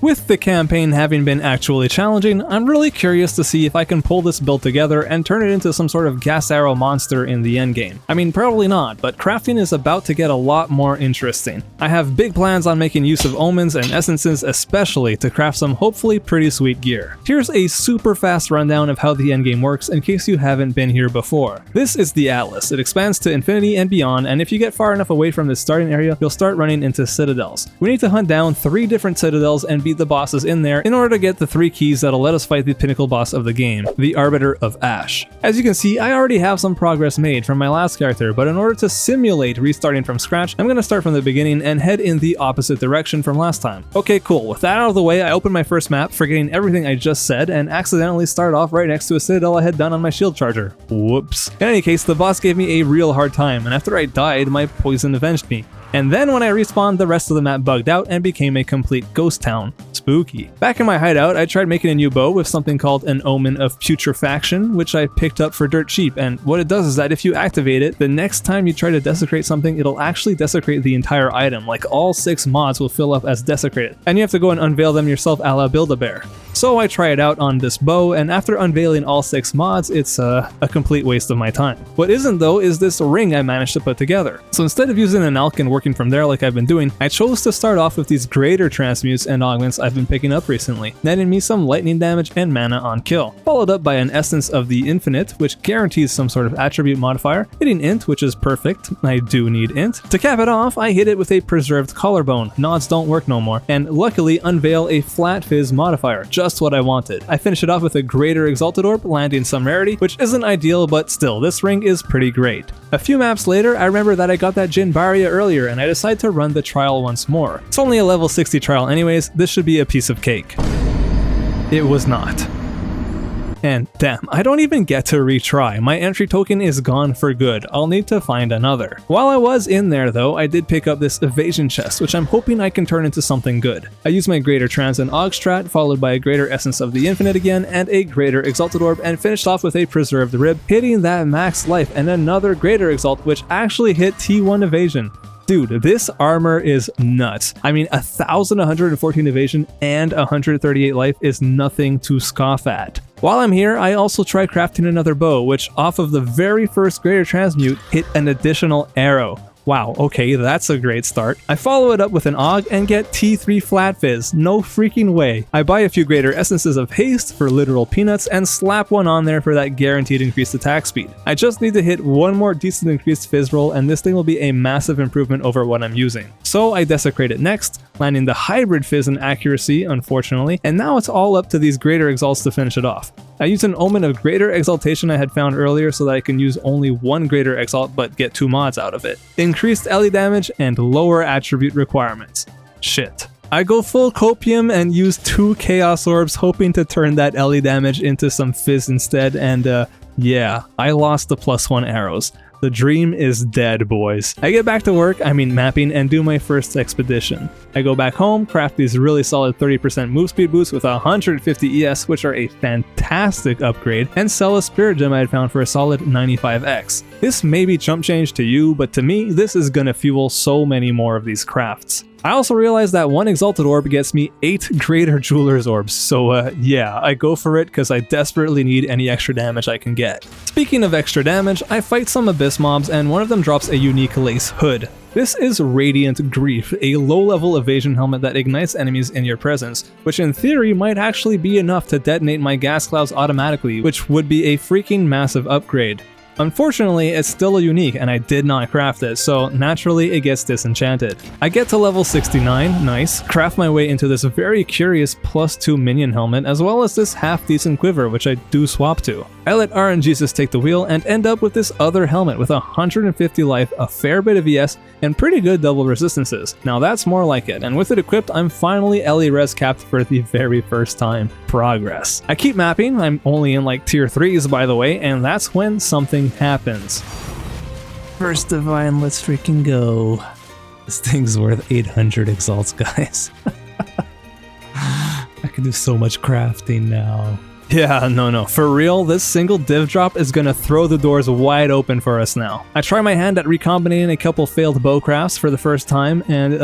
With the campaign having been actually challenging, I'm really curious to see if I can pull this build together and turn it into some sort of gas arrow monster in the endgame. I mean, probably not, but crafting is about to get a lot more interesting. I have big plans on making use of omens and essences especially to craft some hopefully pretty sweet gear. Here's a super fast rundown of how the endgame works in case you haven't been here before. This is the Atlas. It expands to infinity and beyond, and if you get far enough away from the starting area, you'll start running into citadels. We need to hunt down 3 different citadels and beat the bosses in there in order to get the 3 keys that'll let us fight the pinnacle boss of the game, the Arbiter of Ash. As you can see, I already have some progress made from my last character, but in order to simulate restarting from scratch, I'm gonna start from the beginning and head in the opposite direction from last time. Okay, cool. With that out of the way, I open my first map, forgetting everything I just said, and accidentally start off right next to a citadel I had done on my shield charger. Whoops. In any case, the boss gave me a real hard time, and after I died, my poison avenged me. And then when I respawned, the rest of the map bugged out and became a complete ghost town. Spooky. Back in my hideout, I tried making a new bow with something called an Omen of Putrefaction, which I picked up for dirt cheap, and what it does is that if you activate it, the next time you try to desecrate something, it'll actually desecrate the entire item, like all 6 mods will fill up as desecrated, and you have to go and unveil them yourself a la Build-A-Bear. So I try it out on this bow, and after unveiling all 6 mods, it's a complete waste of my time. What isn't though is this ring I managed to put together. So instead of using an alch and working from there like I've been doing, I chose to start off with these greater transmutes and augments I've been picking up recently, netting me some lightning damage and mana on kill, followed up by an Essence of the Infinite, which guarantees some sort of attribute modifier, hitting int, which is perfect, I do need int. To cap it off, I hit it with a Preserved Collarbone, nods don't work no more, and luckily unveil a Flat Fizz modifier, just what I wanted. I finish it off with a Greater Exalted Orb, landing some rarity, which isn't ideal, but still, this ring is pretty great. A few maps later, I remember that I got that Jin Barrier earlier, and I decided to run the trial once more. It's only a level 60 trial anyways, this should be a piece of cake. It was not. And damn, I don't even get to retry. My entry token is gone for good. I'll need to find another. While I was in there though, I did pick up this evasion chest, which I'm hoping I can turn into something good. I used my Greater Trans and Aug strat, followed by a Greater Essence of the Infinite again, and a Greater Exalted Orb, and finished off with a Preserved Rib, hitting that max life, and another Greater Exalt, which actually hit T1 evasion. Dude, this armor is nuts. I mean, 1,114 evasion and 138 life is nothing to scoff at. While I'm here, I also try crafting another bow, which off of the very first Greater Transmute hit an additional arrow. Wow, okay, that's a great start. I follow it up with an Aug and get T3 Flat Fizz, no freaking way. I buy a few Greater Essences of Haste for literal peanuts and slap one on there for that guaranteed increased attack speed. I just need to hit one more decent increased Fizz roll and this thing will be a massive improvement over what I'm using. So I desecrate it next, landing the Hybrid Fizz in accuracy, unfortunately, and now it's all up to these Greater Exalts to finish it off. I used an Omen of Greater Exaltation I had found earlier so that I can use only one Greater Exalt but get 2 mods out of it. Increased LE damage and lower attribute requirements. Shit. I go full Copium and use 2 Chaos Orbs hoping to turn that LE damage into some Fizz instead, and yeah, I lost the +1 arrows. The dream is dead, boys. I get back to work, mapping, and do my first expedition. I go back home, craft these really solid 30% move speed boosts with 150 ES, which are a fantastic upgrade, and sell a spirit gem I had found for a solid 95x. This may be chump change to you, but to me, this is gonna fuel so many more of these crafts. I also realized that 1 Exalted Orb gets me 8 Greater Jeweler's Orbs, so yeah, I go for it because I desperately need any extra damage I can get. Speaking of extra damage, I fight some Abyss mobs and one of them drops a unique lace hood. This is Radiant Grief, a low-level evasion helmet that ignites enemies in your presence, which in theory might actually be enough to detonate my gas clouds automatically, which would be a freaking massive upgrade. Unfortunately, it's still a unique and I did not craft it, so naturally it gets disenchanted. I get to level 69, nice, craft my way into this very curious +2 minion helmet as well as this half-decent quiver which I do swap to. I let RNGesus take the wheel and end up with this other helmet with 150 life, a fair bit of ES, and pretty good double resistances. Now that's more like it, and with it equipped I'm finally LE res capped for the very first time. Progress. I keep mapping, I'm only in like tier 3s by the way, and that's when something happens. First divine, let's freaking go. This thing's worth 800 exalts, guys. I can do so much crafting now. Yeah, no, for real, this single div drop is gonna throw the doors wide open for us now. I try my hand at recombinating a couple failed bow crafts for the first time, and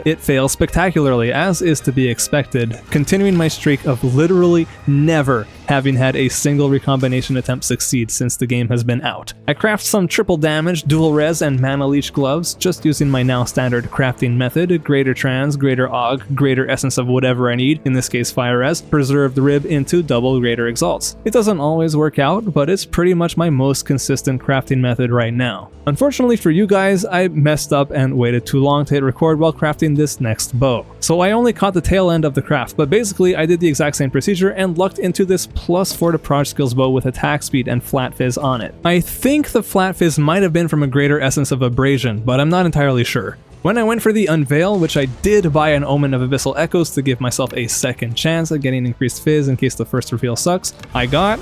it fails spectacularly, as is to be expected, continuing my streak of literally never having had a single recombination attempt succeed since the game has been out. I craft some triple damage, dual res, and mana leech gloves, just using my now standard crafting method, greater trans, greater aug, greater essence of whatever I need, in this case fire res, preserved rib into double greater exalts. It doesn't always work out, but it's pretty much my most consistent crafting method right now. Unfortunately for you guys, I messed up and waited too long to hit record while crafting this next bow. So I only caught the tail end of the craft, but basically I did the exact same procedure and lucked into this +4 to proj skills bow with attack speed and flat fizz on it. I think the flat fizz might have been from a greater essence of abrasion, but I'm not entirely sure. When I went for the unveil, which I did buy an Omen of Abyssal Echoes to give myself a second chance at getting increased fizz in case the first reveal sucks, I got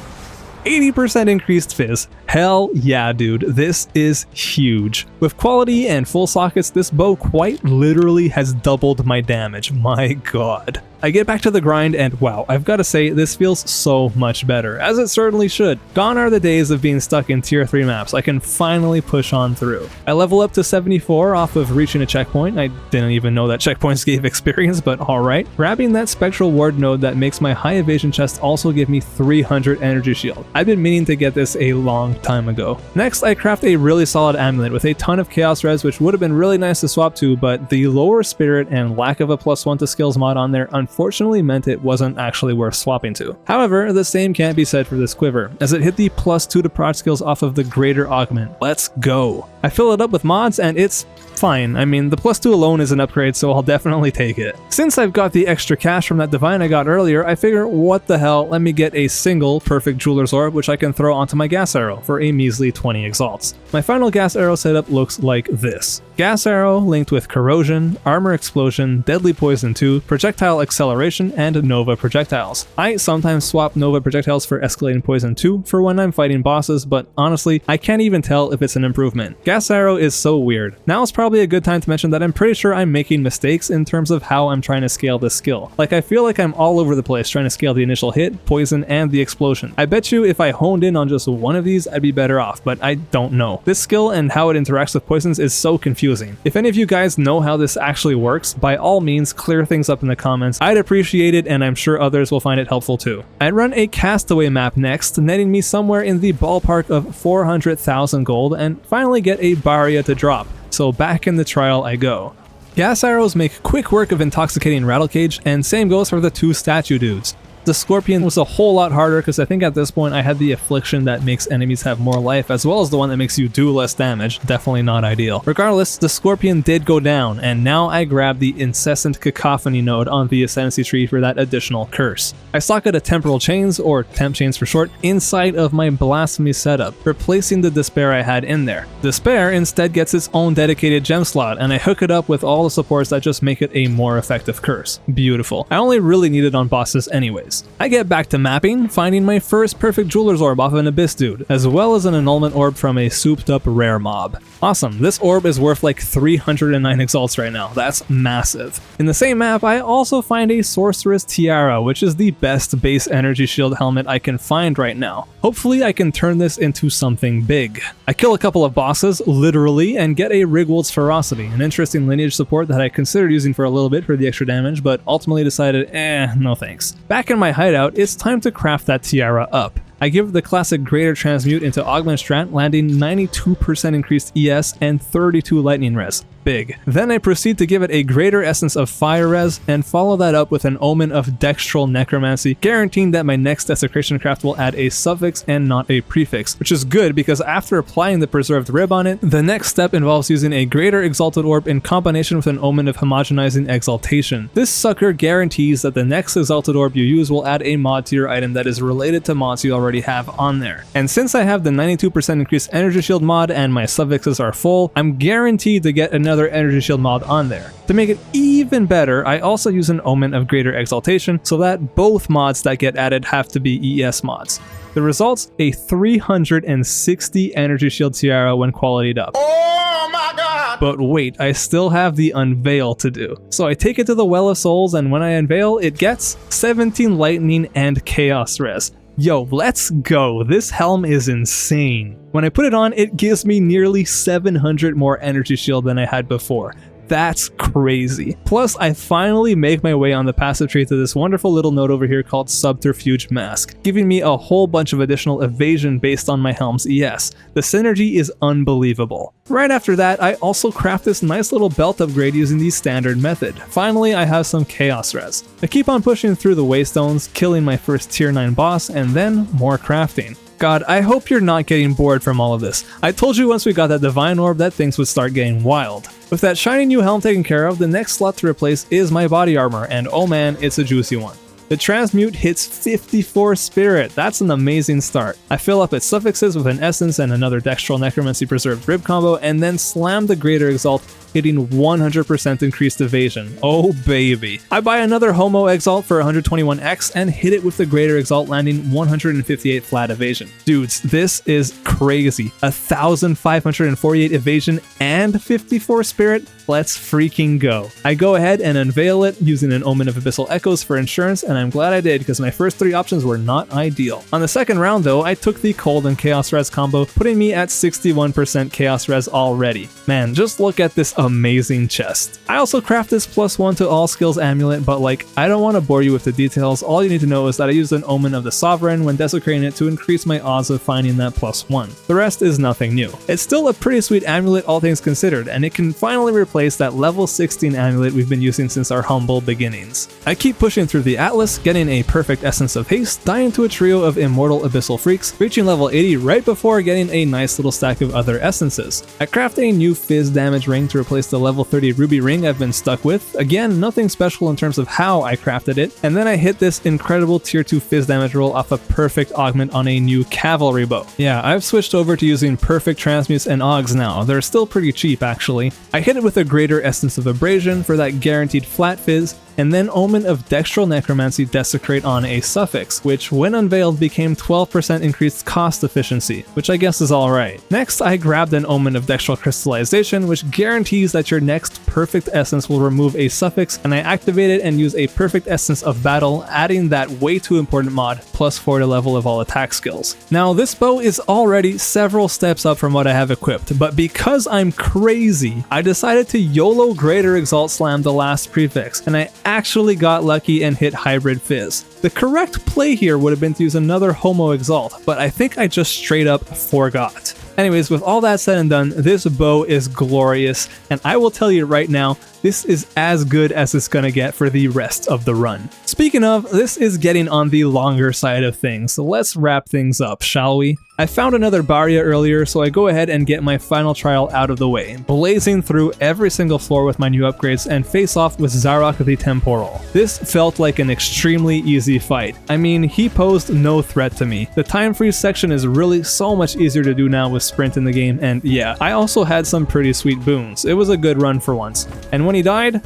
80% increased fizz. Hell yeah, dude, this is huge. With quality and full sockets, this bow quite literally has doubled my damage, my god. I get back to the grind and wow, I've gotta say, this feels so much better, as it certainly should. Gone are the days of being stuck in tier 3 maps, I can finally push on through. I level up to 74 off of reaching a checkpoint. I didn't even know that checkpoints gave experience, but alright. Grabbing that spectral ward node that makes my high evasion chest also give me 300 energy shield. I've been meaning to get this a long time ago. Next, I craft a really solid amulet with a ton of chaos res, which would have been really nice to swap to, but the lower spirit and lack of a +1 to skills mod on there unfortunately meant it wasn't actually worth swapping to. However, the same can't be said for this quiver, as it hit the +2 to proj skills off of the greater augment. Let's go! I fill it up with mods and it's fine. I mean, the +2 alone is an upgrade, so I'll definitely take it. Since I've got the extra cash from that divine I got earlier, I figure, what the hell, let me get a single perfect jeweler's orb which I can throw onto my gas arrow for a measly 20 exalts. My final gas arrow setup looks like this. Gas arrow linked with corrosion, armor explosion, deadly poison 2, projectile acceleration, and nova projectiles. I sometimes swap nova projectiles for escalating poison 2 for when I'm fighting bosses, but honestly, I can't even tell if it's an improvement. Gas arrow is so weird. Now is probably a good time to mention that I'm pretty sure I'm making mistakes in terms of how I'm trying to scale this skill. Like, I feel like I'm all over the place trying to scale the initial hit, poison, and the explosion. I bet you if I honed in on just one of these, I'd be better off, but I don't know. This skill and how it interacts with poisons is so confusing. If any of you guys know how this actually works, by all means clear things up in the comments. I'd appreciate it, and I'm sure others will find it helpful too. I'd run a castaway map next, netting me somewhere in the ballpark of 400,000 gold, and finally get a Barria to drop. So back in the trial I go. Gas arrows make quick work of intoxicating Rattlecage, and same goes for the 2 statue dudes. The Scorpion was a whole lot harder because I think at this point I had the affliction that makes enemies have more life, as well as the one that makes you do less damage. Definitely not ideal. Regardless, the Scorpion did go down, and now I grab the Incessant Cacophony node on the Ascendancy tree for that additional curse. I socket a Temporal Chains, or Temp Chains for short, inside of my Blasphemy setup, replacing the Despair I had in there. Despair instead gets its own dedicated gem slot, and I hook it up with all the supports that just make it a more effective curse. Beautiful. I only really need it on bosses anyways. I get back to mapping, finding my first perfect jeweler's orb off an Abyss dude, as well as an annulment orb from a souped up rare mob. Awesome, this orb is worth like 309 exalts right now, that's massive. In the same map, I also find a Sorceress Tiara, which is the best base energy shield helmet I can find right now. Hopefully I can turn this into something big. I kill a couple of bosses, literally, and get a Rigwold's Ferocity, an interesting lineage support that I considered using for a little bit for the extra damage, but ultimately decided, no thanks. Back in my hideout, it's time to craft that tiara up. I give the classic Greater Transmute into Augment Strat, landing 92% increased ES and 32 lightning res. big. Then I proceed to give it a greater essence of fire res, and follow that up with an omen of dextral necromancy, guaranteeing that my next desecration craft will add a suffix and not a prefix, which is good because after applying the preserved rib on it, the next step involves using a greater exalted orb in combination with an omen of homogenizing exaltation. This sucker guarantees that the next exalted orb you use will add a mod to your item that is related to mods you already have on there. And since I have the 92% increased energy shield mod and my suffixes are full, I'm guaranteed to get another energy shield mod on there. To make it even better, I also use an omen of greater exaltation so that both mods that get added have to be ES mods. The result's a 360 energy shield tiara when qualitied up. Oh my god! But wait, I still have the unveil to do. So I take it to the Well of Souls, and when I unveil, it gets 17 lightning and chaos res. Yo, let's go. This helm is insane. When I put it on, it gives me nearly 700 more energy shield than I had before. That's crazy. Plus, I finally make my way on the passive tree to this wonderful little node over here called Subterfuge Mask, giving me a whole bunch of additional evasion based on my helm's ES. The synergy is unbelievable. Right after that, I also craft this nice little belt upgrade using the standard method. Finally, I have some chaos res. I keep on pushing through the waystones, killing my first tier 9 boss, and then more crafting. God, I hope you're not getting bored from all of this. I told you once we got that divine orb that things would start getting wild. With that shiny new helm taken care of, the next slot to replace is my body armor, and oh man, it's a juicy one. The transmute hits 54 spirit. That's an amazing start. I fill up its suffixes with an essence and another dextral necromancy preserved rib combo, and then slam the greater exalt, hitting 100% increased evasion. Oh baby. I buy another Homo Exalt for 121x and hit it with the greater exalt, landing 158 flat evasion. Dudes, this is crazy. 1548 evasion and 54 spirit? Let's freaking go. I go ahead and unveil it using an Omen of Abyssal Echoes for insurance, and I'm glad I did because my first 3 options were not ideal. On the second round though, I took the Cold and Chaos Res combo, putting me at 61% Chaos Res already. Man, just look at this amazing chest. I also craft this +1 to all skills amulet, but like, I don't want to bore you with the details. All you need to know is that I used an Omen of the Sovereign when desecrating it to increase my odds of finding that +1. The rest is nothing new. It's still a pretty sweet amulet all things considered, and it can finally replace that level 16 amulet we've been using since our humble beginnings. I keep pushing through the Atlas, getting a perfect essence of haste, dying to a trio of immortal abyssal freaks, reaching level 80 right before getting a nice little stack of other essences. I craft a new fizz damage ring to replace the level 30 ruby ring I've been stuck with. Again, nothing special in terms of how I crafted it, and then I hit this incredible tier 2 fizz damage roll off a perfect augment on a new cavalry bow. Yeah, I've switched over to using perfect transmutes and augs now. They're still pretty cheap actually. I hit it with a greater essence of abrasion for that guaranteed flat fizz, and then Omen of Dextral Necromancy Desecrate on a suffix, which when unveiled became 12% increased cost efficiency, which I guess is alright. Next, I grabbed an Omen of Dextral Crystallization, which guarantees that your next perfect essence will remove a suffix, and I activate it and use a perfect essence of battle, adding that way too important mod, +4 to level of all attack skills. Now this bow is already several steps up from what I have equipped, but because I'm crazy, I decided to YOLO Greater Exalt Slam the last prefix, and I actually got lucky and hit Hybrid Fizz. The correct play here would have been to use another Homo Exalt, but I think I just straight up forgot. Anyways, with all that said and done, this bow is glorious, and I will tell you right now, this is as good as it's gonna get for the rest of the run. Speaking of, this is getting on the longer side of things, so let's wrap things up, shall we? I found another Barrier earlier, so I go ahead and get my final trial out of the way, blazing through every single floor with my new upgrades and face off with Zarok the Temporal. This felt like an extremely easy fight. I mean, he posed no threat to me. The time freeze section is really so much easier to do now with sprint in the game, and yeah, I also had some pretty sweet boons. It was a good run for once. And when he died,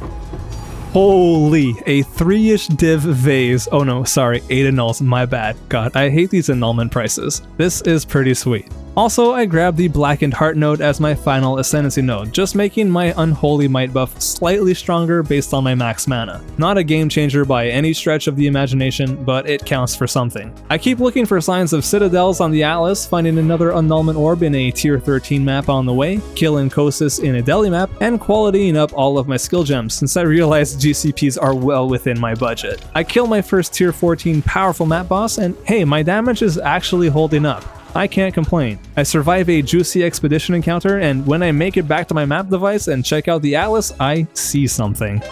holy, a 3-ish div vase. Oh no, sorry, 8 annuls, my bad. God, I hate these annulment prices. This is pretty sweet. Also, I grabbed the Blackened Heart node as my final Ascendancy node, just making my Unholy Might buff slightly stronger based on my max mana. Not a game changer by any stretch of the imagination, but it counts for something. I keep looking for signs of citadels on the Atlas, finding another Annulment Orb in a tier 13 map on the way, killing Kosis in a Delhi map, and qualitying up all of my skill gems since I realized GCPs are well within my budget. I kill my first tier 14 powerful map boss, and hey, my damage is actually holding up. I can't complain. I survive a juicy expedition encounter, and when I make it back to my map device and check out the atlas, I see something.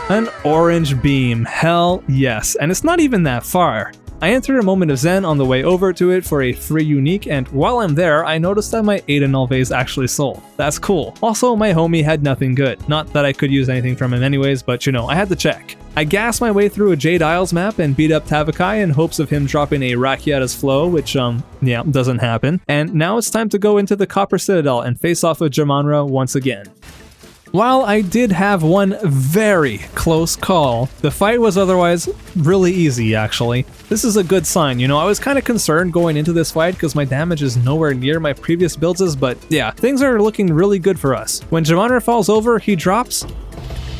An orange beam, hell yes, and it's not even that far. I entered a moment of zen on the way over to it for a free unique, and while I'm there, I noticed that my Endgame actually sold. That's cool. Also, my homie had nothing good. Not that I could use anything from him anyways, but you know, I had to check. I gassed my way through a Jade Isles map and beat up Tavakai in hopes of him dropping a Rakiata's Flow, which, yeah, doesn't happen. And now it's time to go into the Copper Citadel and face off with Jamanra once again. While I did have one very close call, the fight was otherwise really easy actually. This is a good sign, you know, I was kind of concerned going into this fight because my damage is nowhere near my previous builds', but yeah, things are looking really good for us. When Jamanra falls over, he drops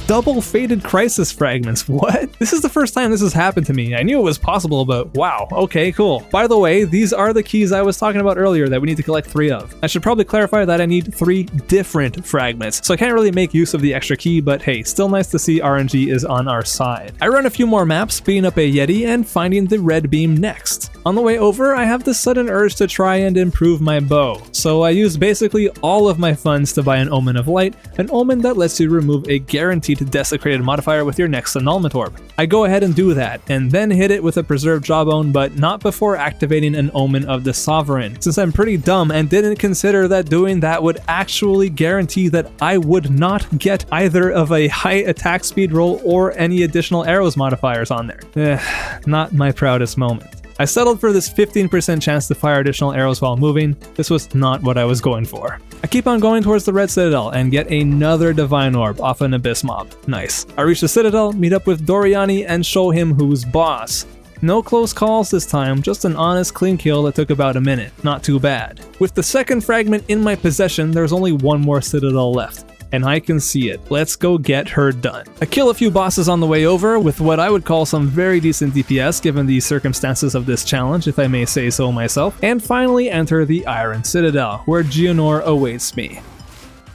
double Fated Crisis Fragments. What? This is the first time this has happened to me. I knew it was possible, but wow, okay, cool. By the way, these are the keys I was talking about earlier that we need to collect 3 of. I should probably clarify that I need 3 different fragments, so I can't really make use of the extra key, but hey, still nice to see RNG is on our side. I run a few more maps, beating up a Yeti and finding the red beam next. On the way over, I have the sudden urge to try and improve my bow, so I use basically all of my funds to buy an Omen of Light, an omen that lets you remove a guaranteed desecrated modifier with your next annulment orb. I go ahead and do that, and then hit it with a preserved jawbone, but not before activating an Omen of the Sovereign, since I'm pretty dumb and didn't consider that doing that would actually guarantee that I would not get either of a high attack speed roll or any additional arrows modifiers on there. Not my proudest moment. I settled for this 15% chance to fire additional arrows while moving. This was not what I was going for. I keep on going towards the Red Citadel and get another Divine Orb off an Abyss mob. Nice. I reach the Citadel, meet up with Doriani, and show him who's boss. No close calls this time, just an honest clean kill that took about a minute. Not too bad. With the second fragment in my possession, there's only one more Citadel left. And I can see it. Let's go get her done. I kill a few bosses on the way over with what I would call some very decent DPS given the circumstances of this challenge, if I may say so myself, and finally enter the Iron Citadel, where Geonor awaits me.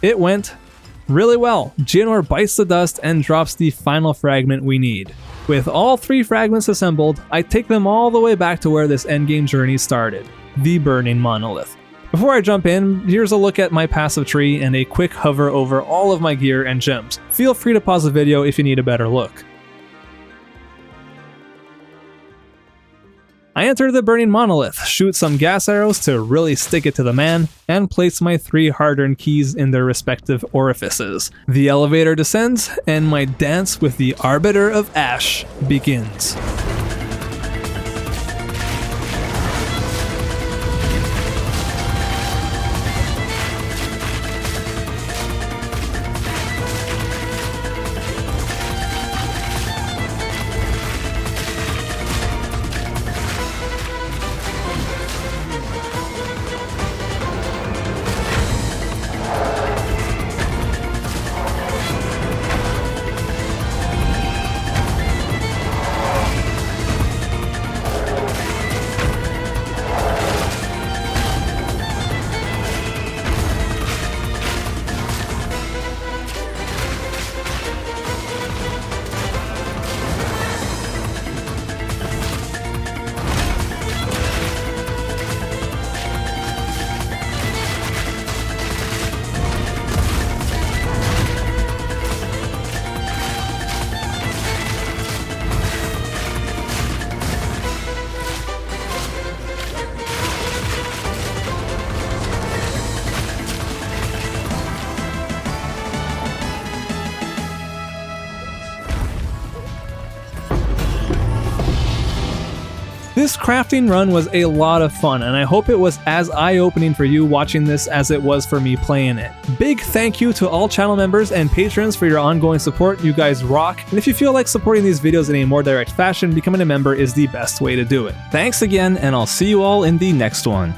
It went really well. Geonor bites the dust and drops the final fragment we need. With all 3 fragments assembled, I take them all the way back to where this endgame journey started, the Burning Monolith. Before I jump in, here's a look at my passive tree and a quick hover over all of my gear and gems. Feel free to pause the video if you need a better look. I enter the Burning Monolith, shoot some gas arrows to really stick it to the man, and place my 3 hard-earned keys in their respective orifices. The elevator descends, and my dance with the Arbiter of Ash begins. This crafting run was a lot of fun, and I hope it was as eye-opening for you watching this as it was for me playing it. Big thank you to all channel members and patrons for your ongoing support. You guys rock, and if you feel like supporting these videos in a more direct fashion, becoming a member is the best way to do it. Thanks again, and I'll see you all in the next one.